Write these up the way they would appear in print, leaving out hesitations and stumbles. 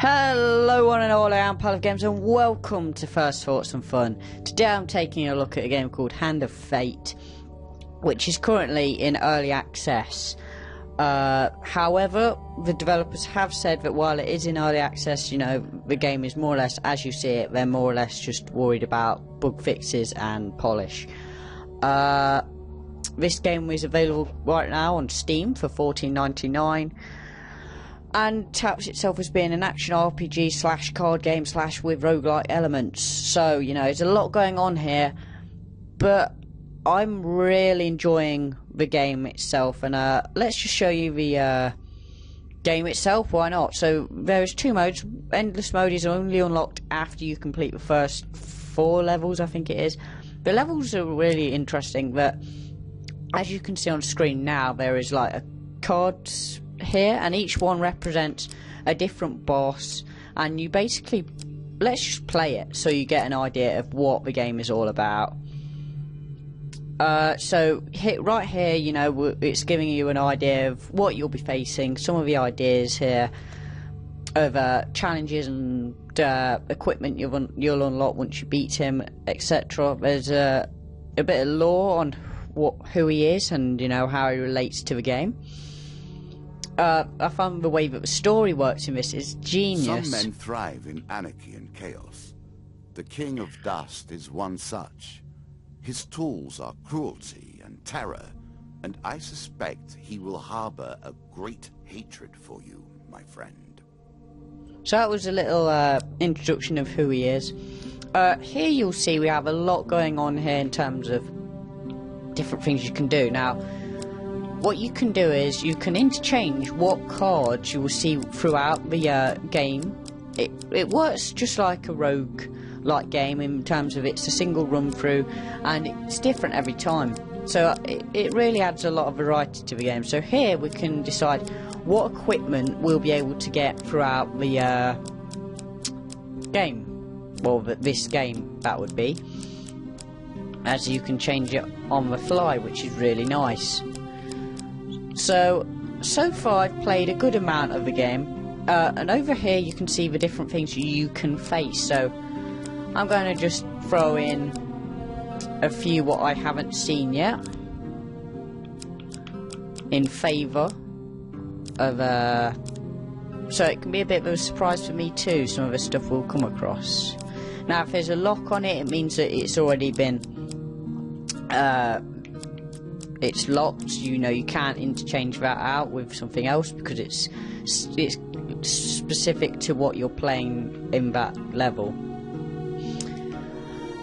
Hello one and all, I am Pal of Games and welcome to First Thoughts and Fun. Today I'm taking a look at a game called Hand of Fate, which is currently in early access. However, the developers have said that while it is in early access, you know, the game is more or less as you see it. They're more or less just worried about bug fixes and polish. This game is available right now on Steam for $14.99. and touts itself as being an action RPG slash card game slash with roguelike elements. So, you know, there's a lot going on here, but I'm really enjoying the game itself, and let's just show you the game itself, why not? So there's two modes. Endless mode is only unlocked after you complete the first 4 levels, I think it is. The levels are really interesting, but as you can see on screen now, there is like a cards here, and each one represents a different boss, and you basically, let's just play it so you get an idea of what the game is all about. So right here, you know, it's giving you an idea of what you'll be facing, some of the ideas here of challenges and equipment you'll unlock once you beat him, etc. There's a bit of lore on who he is and, you know, how he relates to the game. I found the way that the story works in this is genius. Some men thrive in anarchy and chaos. The King of Dust is one such. His tools are cruelty and terror, and I suspect he will harbor a great hatred for you, my friend. So that was a little introduction of who he is. Here you'll see we have a lot going on here in terms of different things you can do. Now, what you can do is you can interchange what cards you will see throughout the game. It works just like a rogue-like game in terms of it's a single run through, and it's different every time. So it really adds a lot of variety to the game. So here we can decide what equipment we'll be able to get throughout the game. Well, this game, that would be. As you can change it on the fly, which is really nice. So far I've played a good amount of the game, and over here you can see the different things you can face. So I'm going to just throw in a few what I haven't seen yet, in favour of so it can be a bit of a surprise for me too, some of the stuff we'll come across. Now if there's a lock on it, it means that it's already been it's locked. You know, you can't interchange that out with something else because it's specific to what you're playing in that level.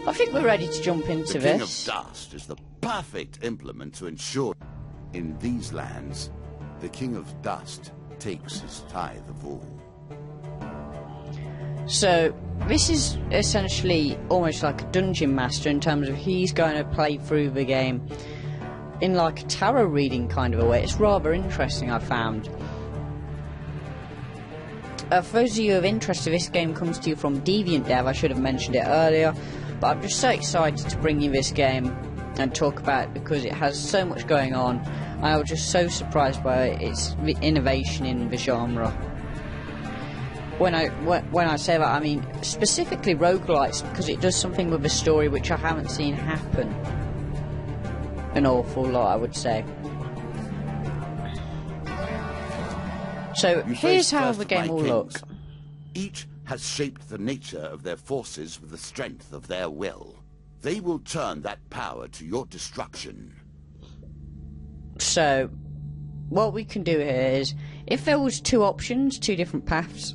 I think we're ready to jump into this. The King of Dust is the perfect implement to ensure in these lands the King of Dust takes his tithe of all. So this is essentially almost like a dungeon master in terms of he's going to play through the game in like a tarot reading kind of a way. It's rather interesting, I found. For those of you who are interested, this game comes to you from Defiant Dev. I should have mentioned it earlier, but I'm just so excited to bring you this game and talk about it because it has so much going on. I was just so surprised by its innovation in the genre. When I say that, I mean specifically roguelikes, because it does something with the story which I haven't seen happen an awful lot, I would say. So here's how the game will look. Each has shaped the nature of their forces with the strength of their will. They will turn that power to your destruction. So what we can do here is, if there was 2 options, 2 different paths,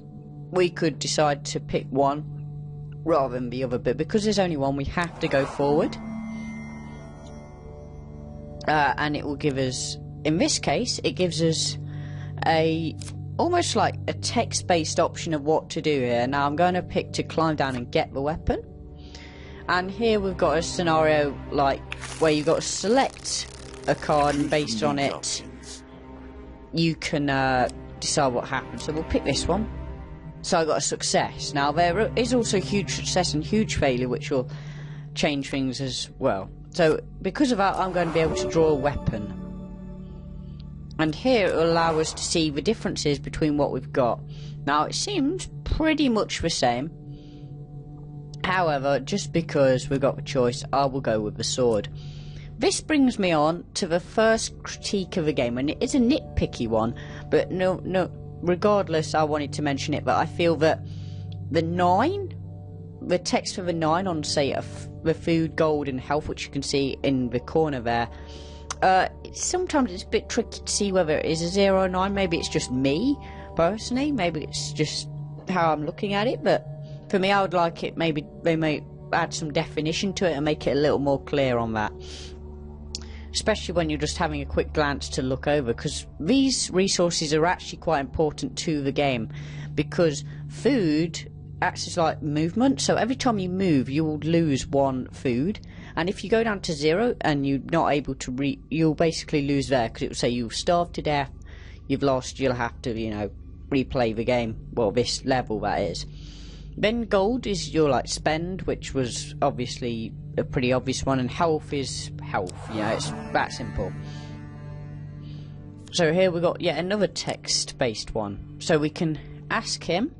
we could decide to pick one rather than the other, but because there's only one, we have to go forward. And it will give us, in this case, it gives us almost like a text-based option of what to do here. Now I'm going to pick to climb down and get the weapon. And here we've got a scenario like where you've got to select a card, and based on it you can decide what happens. So we'll pick this one. So I got a success. Now there is also huge success and huge failure, which will change things as well. So because of that, I'm going to be able to draw a weapon. And here it will allow us to see the differences between what we've got. Now it seems pretty much the same. However, just because we've got the choice, I will go with the sword. This brings me on to the first critique of the game, and it is a nitpicky one, but no, regardless, I wanted to mention it, but I feel that the text for the 9 on, say, the food, gold and health, which you can see in the corner there, sometimes it's a bit tricky to see whether it is a 0 or 9. Maybe it's just me, personally, maybe it's just how I'm looking at it, but for me, I would like it, maybe they may add some definition to it and make it a little more clear on that. Especially when you're just having a quick glance to look over, because these resources are actually quite important to the game, because food acts as like movement, so every time you move you will lose 1 food, and if you go down to 0 and you're not able to you'll basically lose there, because it will say you've starved to death, you've lost, you'll have to, you know, replay the game, well, this level that is. Then gold is your like spend, which was obviously a pretty obvious one, and health is health, you know, it's that simple. So here we got yet another text based one, so we can ask him,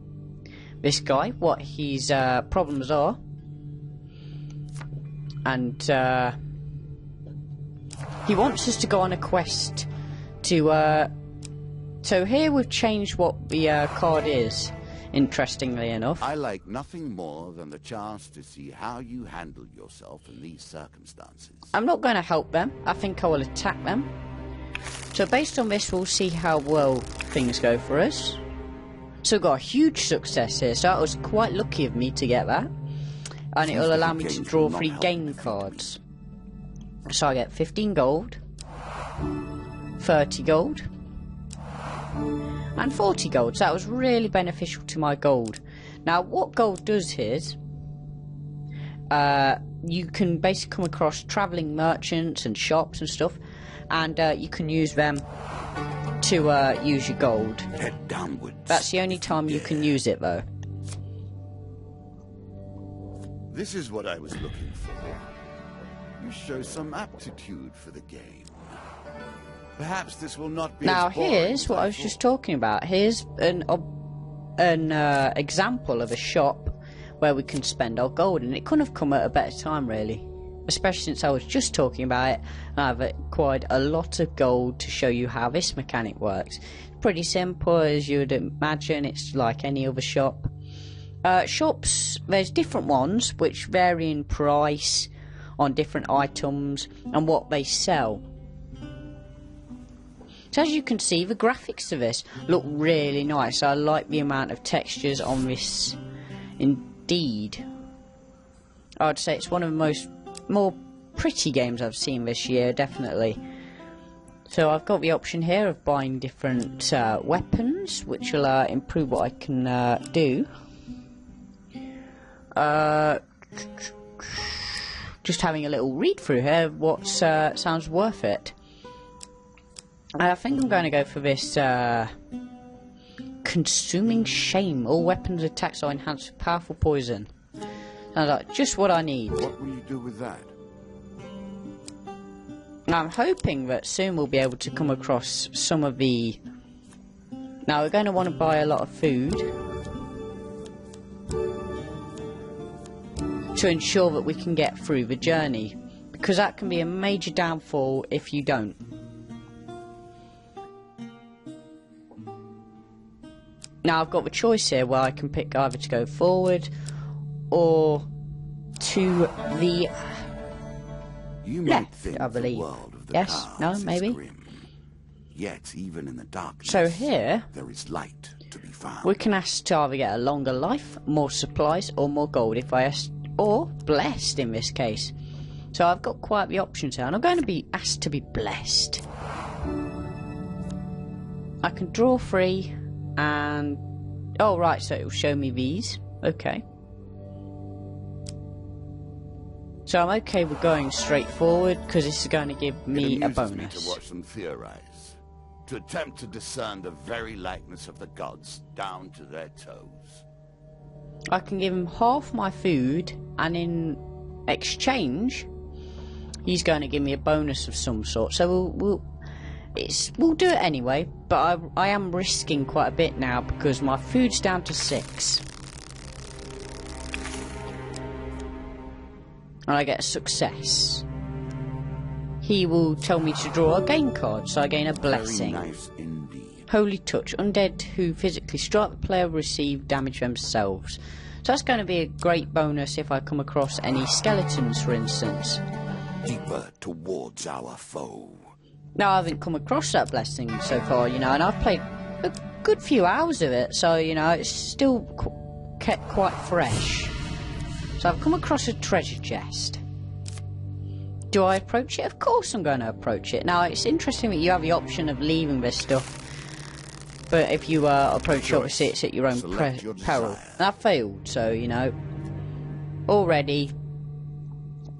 this guy, what his problems are, and he wants us to go on a quest to so here we've changed what the card is. Interestingly enough, I like nothing more than the chance to see how you handle yourself in these circumstances. I'm not going to help them. I think I will attack them. So based on this, we'll see how well things go for us. So we've got a huge success here, so that was quite lucky of me to get that. And it will allow me to draw 3 game cards. So I get 15 gold, 30 gold, and 40 gold, so that was really beneficial to my gold. Now what gold does is, you can basically come across travelling merchants and shops and stuff, and you can use them to use your gold. Head downwards. That's the only time you can use it though. This is what I was looking for. You show some aptitude for the game. Perhaps this will not be. Now as boring here's as what I was just talking about. Here's an example of a shop where we can spend our gold, and it couldn't have come at a better time really, especially since I was just talking about it and I've acquired a lot of gold to show you how this mechanic works. It's pretty simple, as you would imagine. It's like any other shop. Shops, there's different ones which vary in price on different items and what they sell. So as you can see, the graphics of this look really nice. I like the amount of textures on this. Indeed, I'd say it's one of the more pretty games I've seen this year, definitely. So I've got the option here of buying different weapons, which will improve what I can do. Just having a little read through here, what sounds worth it. I think I'm going to go for this consuming shame. All weapons attacks are enhanced with powerful poison. Sounds like just what I need. What will you do with that? I'm hoping that soon we'll be able to come across some of the... Now we're going to want to buy a lot of food to ensure that we can get through the journey, because that can be a major downfall if you don't. Now I've got the choice here where I can pick either to go forward or to the You left, might think I believe. the world of the Yes, cards no, is maybe. grim. Yet even in the darkness, So here there is light to be found. we can ask to either get a longer life, more supplies, or more gold if I ask, or blessed in this case. So I've got quite the options here, and I'm going to be asked to be blessed. I can draw 3 and... oh right, so it will show me these. Okay. So I'm okay with going straight forward, because this is going to give me a bonus. Me to watch them theorize, to attempt to discern the very likeness of the gods down to their toes. I can give him half my food, and in exchange, he's going to give me a bonus of some sort. So We'll do it anyway, but I am risking quite a bit now because my food's down to 6. And I get a success. He will tell me to draw a game card, so I gain a blessing. Very nice indeed. Holy touch. Undead who physically strike the player receive damage themselves. So that's going to be a great bonus if I come across any skeletons, for instance. Deeper towards our foe. Now, I haven't come across that blessing so far, you know, and I've played a good few hours of it, so, you know, it's still kept quite fresh. So I've come across a treasure chest. Do I approach it? Of course I'm going to approach it. Now, it's interesting that you have the option of leaving this stuff, but if you approach it, obviously it's at your own peril. And I failed, so, you know, already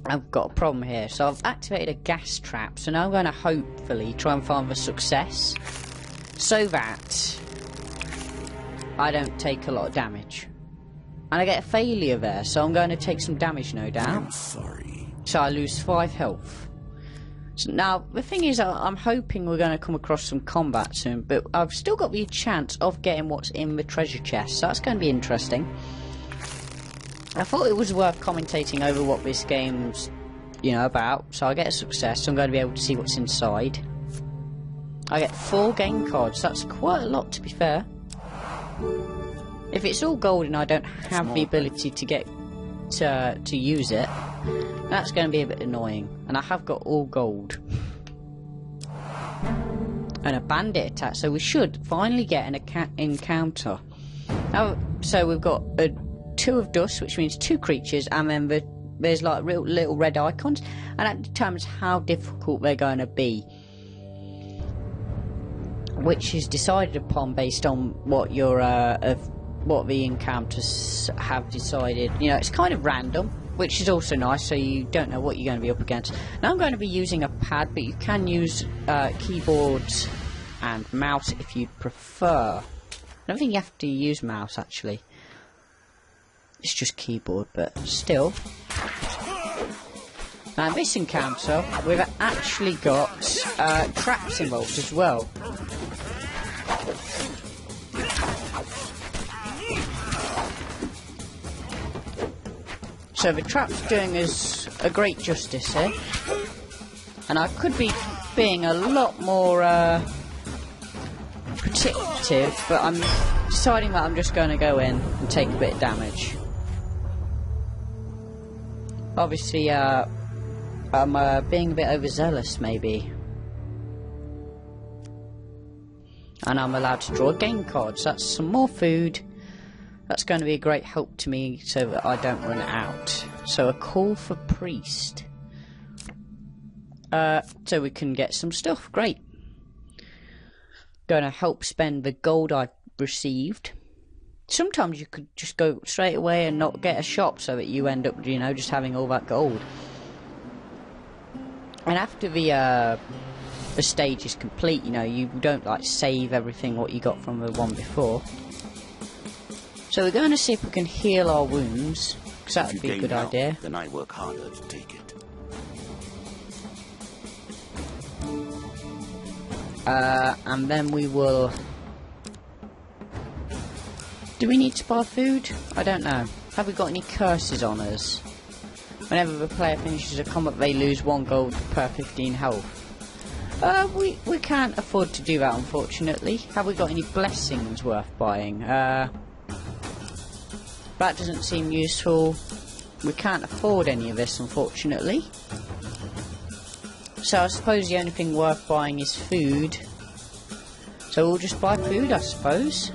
I've got a problem here. So I've activated a gas trap, so now I'm going to hopefully try and find the success so that I don't take a lot of damage. And I get a failure there, so I'm going to take some damage, no doubt. I'm sorry. So I lose 5 health. So now, the thing is, I'm hoping we're going to come across some combat soon, but I've still got the chance of getting what's in the treasure chest, so that's going to be interesting. I thought it was worth commentating over what this game's, you know, about, so I get a success, so I'm going to be able to see what's inside. I get 4 game cards, that's quite a lot, to be fair. If it's all gold and I don't have the ability to get to use it, that's going to be a bit annoying. And I have got all gold. And a bandit attack, so we should finally get an encounter. Now, so we've got a 2 of dust, which means 2 creatures, and then there's like little red icons, and that determines how difficult they're going to be, which is decided upon based on what your what the encounters have decided. You know, it's kind of random, which is also nice, so you don't know what you're going to be up against. Now I'm going to be using a pad, but you can use keyboards and mouse if you prefer. I don't think you have to use mouse, actually. It's just keyboard, but still. Now this encounter, we've actually got traps involved as well. So the trap's doing us a great justice here. And I could be being a lot more protective, but I'm deciding that I'm just going to go in and take a bit of damage. Obviously, I'm being a bit overzealous, maybe. And I'm allowed to draw a game card, so that's some more food. That's going to be a great help to me so that I don't run out. So a call for priest. So we can get some stuff. Great. Going to help spend the gold I've received. Sometimes you could just go straight away and not get a shop so that you end up, you know, just having all that gold. And after the stage is complete, you know, you don't like save everything what you got from the one before. So we're going to see if we can heal our wounds, because that would be a good idea. Then I work harder to take it. And then we will... Do we need to buy food? I don't know. Have we got any curses on us? Whenever the player finishes a combat, they lose 1 gold per 15 health. We can't afford to do that, unfortunately. Have we got any blessings worth buying? That doesn't seem useful. We can't afford any of this, unfortunately. So I suppose the only thing worth buying is food. So we'll just buy food, I suppose.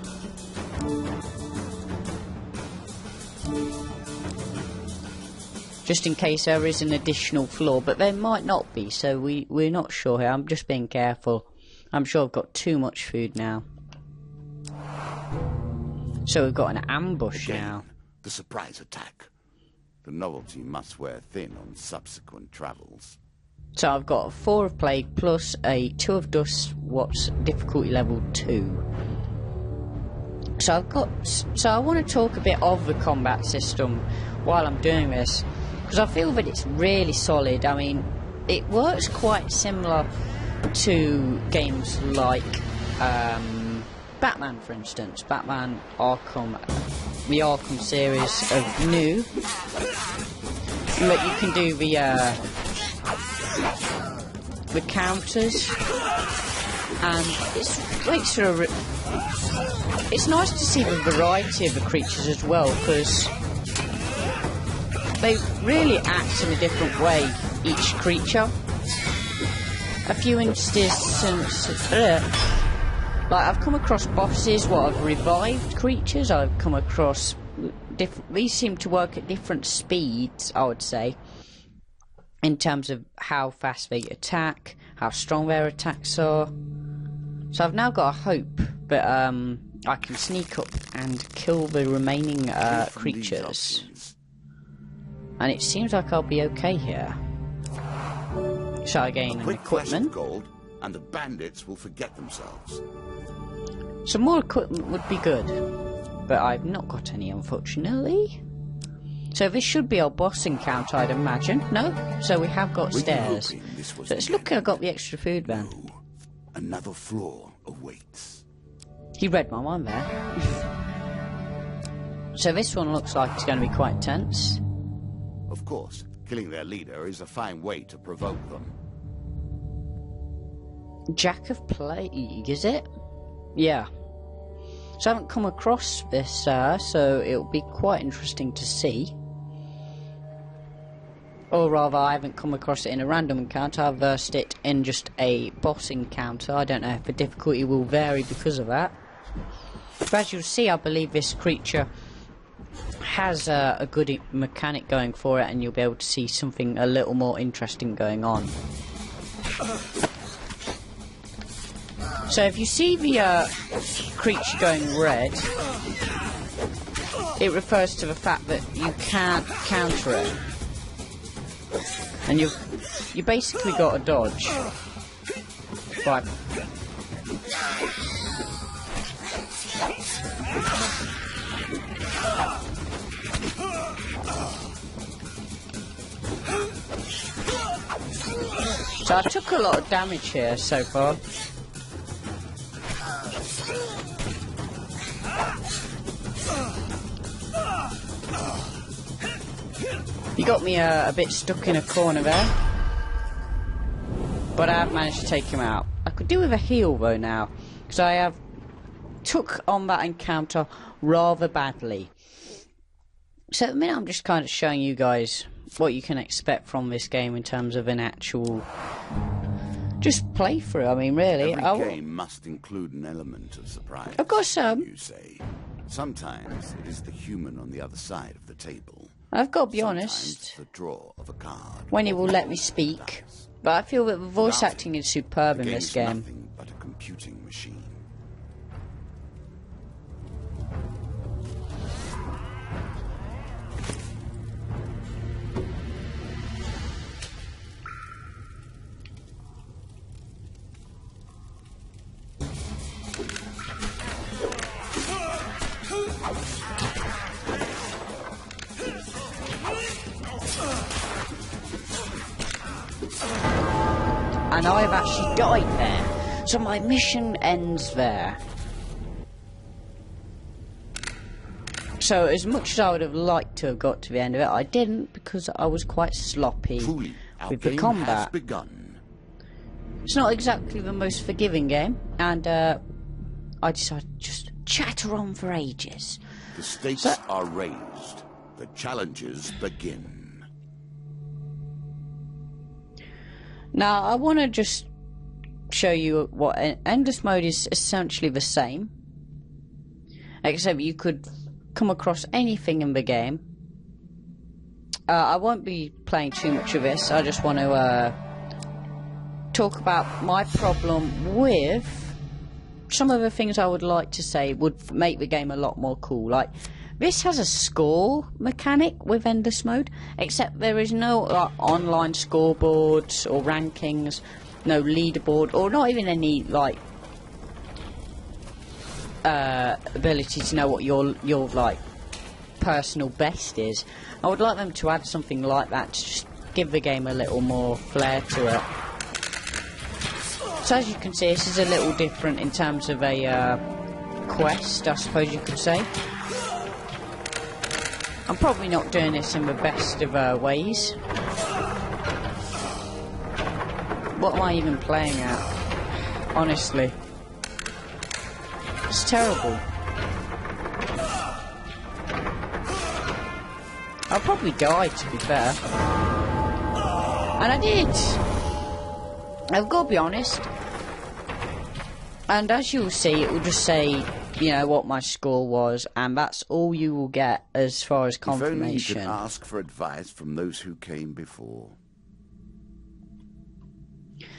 Just in case there is an additional floor, but there might not be, so we're not sure here. I'm just being careful. I'm sure I've got too much food now. So we've got an ambush now. The surprise attack. The novelty must wear thin on subsequent travels. So I've got a 4 of plague plus a 2 of dust. What's difficulty level 2? So I want to talk a bit of the combat system while I'm doing this, because I feel that it's really solid. I mean, it works quite similar to games like Batman, for instance. Batman Arkham, the Arkham series of new. But you can do the counters, and it's nice to see the variety of the creatures as well, because they really act in a different way, each creature. A few instances, like I've come across bosses what have revived creatures. I've come across these seem to work at different speeds, I would say, in terms of how fast they attack, how strong their attacks are. So I've now got a hope that I can sneak up and kill the remaining creatures. And it seems like I'll be okay here. So I gain equipment. Gold, and the bandits will forget themselves. Some more equipment would be good, but I've not got any, unfortunately. So this should be our boss encounter, I'd imagine. No? So we have got stairs. So it's looking I got the extra food then. No, another floor awaits. He read my mind there. So this one looks like it's going to be quite intense. Of course, killing their leader is a fine way to provoke them. Jack of Plague, is it? Yeah. So I haven't come across this, so it'll be quite interesting to see. Or rather, I haven't come across it in a random encounter, I've versed it in just a boss encounter. I don't know if the difficulty will vary because of that. But as you'll see, I believe this creature has a good mechanic going for it, and you'll be able to see something a little more interesting going on. So if you see the creature going red, it refers to the fact that you can't counter it, and you basically got to dodge. Right. So I took a lot of damage here so far. You got me a bit stuck in a corner there, but I have managed to take him out. I could do with a heal though now, because I have took on that encounter rather badly. So at the minute I'm just kind of showing you guys what you can expect from this game in terms of an actual just playthrough. I mean, really, every game must include an element of surprise. Of course, you say. Sometimes it is the human on the other side of the table. I've got to be Sometimes honest, the draw of a card, when he will let me speak, but I feel that the voice acting is superb in this game. Nothing but a computing machine. And I've actually died there, so my mission ends there. So as much as I would have liked to have got to the end of it, I didn't, because I was quite sloppy with the combat. It's not exactly the most forgiving game, and I decided to just chatter on for ages. The stakes are raised. The challenges begin. Now, I want to just show you what endless mode is essentially the same, except you could come across anything in the game. I won't be playing too much of this. I just want to talk about my problem with some of the things I would like to say would make the game a lot more cool. Like, this has a score mechanic with endless mode, except there is no online scoreboards or rankings, no leaderboard, or not even any like ability to know what your like personal best is. I would like them to add something like that to just give the game a little more flair to it. So as you can see, this is a little different in terms of a quest, I suppose you could say. I'm probably not doing this in the best of ways. What am I even playing at? Honestly. It's terrible. I'll probably die, to be fair. And I did. I've got to be honest. And as you'll see, it will just say, you know, what my score was, and that's all you will get as far as confirmation. If only you could ask for advice from those who came before.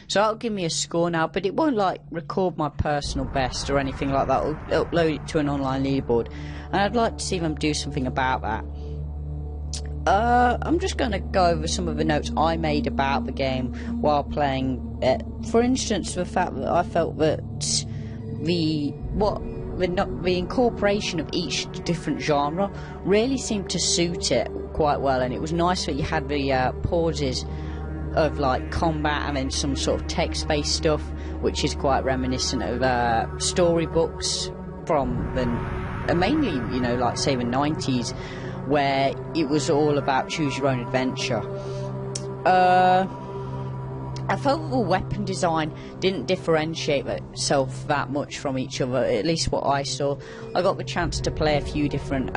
So that'll give me a score now, but it won't, like, record my personal best or anything like that. It'll upload it to an online leaderboard, and I'd like to see them do something about that. I'm just going to go over some of the notes I made about the game while playing it. For instance, the fact that I felt that the incorporation of each different genre really seemed to suit it quite well, and it was nice that you had the pauses of like combat and then some sort of text-based stuff, which is quite reminiscent of storybooks from the mainly, you know, like say the 90s, where it was all about choose your own adventure. I felt the weapon design didn't differentiate itself that much from each other, at least what I saw. I got the chance to play a few different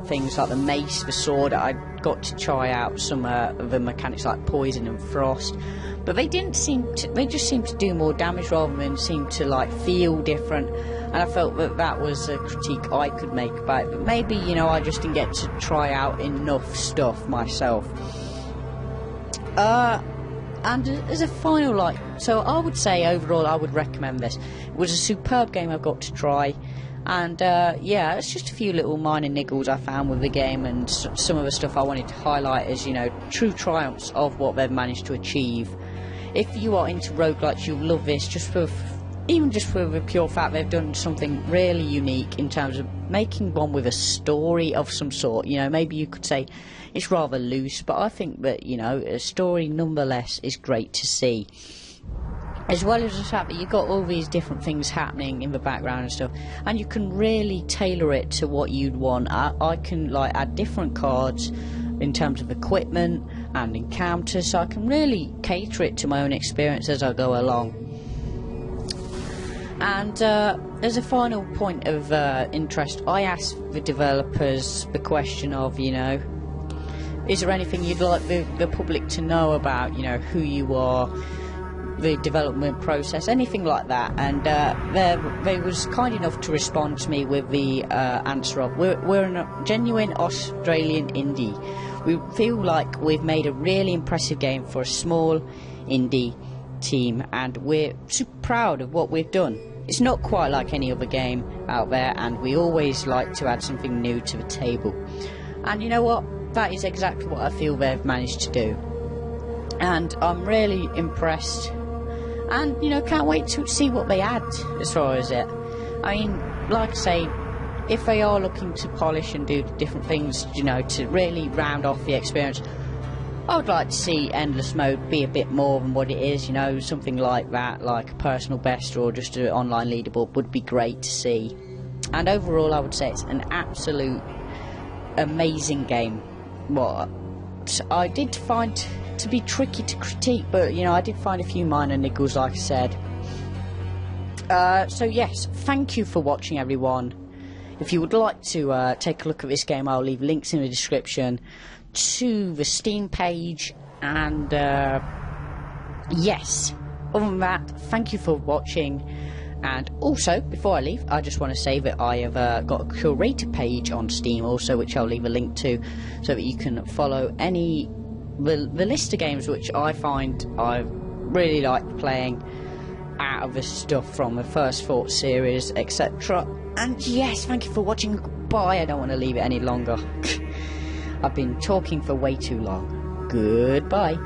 things like the mace, the sword. I got to try out some of the mechanics like poison and frost, but they just seemed to do more damage rather than seem to like feel different. And I felt that that was a critique I could make about it, but maybe, you know, I just didn't get to try out enough stuff myself. And as a final, so I would say overall I would recommend this. It was a superb game I've got to try, and yeah, it's just a few little minor niggles I found with the game, and some of the stuff I wanted to highlight as, you know, true triumphs of what they've managed to achieve. If you are into roguelikes, you'll love this, even just for the pure fact they've done something really unique in terms of making one with a story of some sort. You know, maybe you could say it's rather loose, but I think that, you know, a story nonetheless is great to see. As well as the fact that you've got all these different things happening in the background and stuff, and you can really tailor it to what you'd want. I can like add different cards in terms of equipment and encounters, so I can really cater it to my own experience as I go along. And as a final point of interest, I asked the developers the question of, you know, is there anything you'd like the public to know about, you know, who you are, the development process, anything like that? And they was kind enough to respond to me with the answer of, we're a genuine Australian indie. We feel like we've made a really impressive game for a small indie team, and we're super proud of what we've done. It's not quite like any other game out there, and we always like to add something new to the table. And you know what? That is exactly what I feel they've managed to do. And I'm really impressed. And, you know, can't wait to see what they add as far as it. I mean, like I say, if they are looking to polish and do different things, you know, to really round off the experience, I would like to see Endless Mode be a bit more than what it is, you know, something like that, like a personal best or just an online leaderboard would be great to see. And overall, I would say it's an absolute amazing game. What I did find to be tricky to critique, but, you know, I did find a few minor niggles, like I said. So yes, thank you for watching, everyone. If you would like to take a look at this game, I'll leave links in the description to the Steam page, and yes, other than that, thank you for watching. And also, before I leave, I just want to say that I have got a Curator page on Steam also, which I'll leave a link to, so that you can follow the list of games which I find I really like playing out of the stuff from the First Thought series, etc. And yes, thank you for watching. Goodbye. I don't want to leave it any longer. I've been talking for way too long. Goodbye.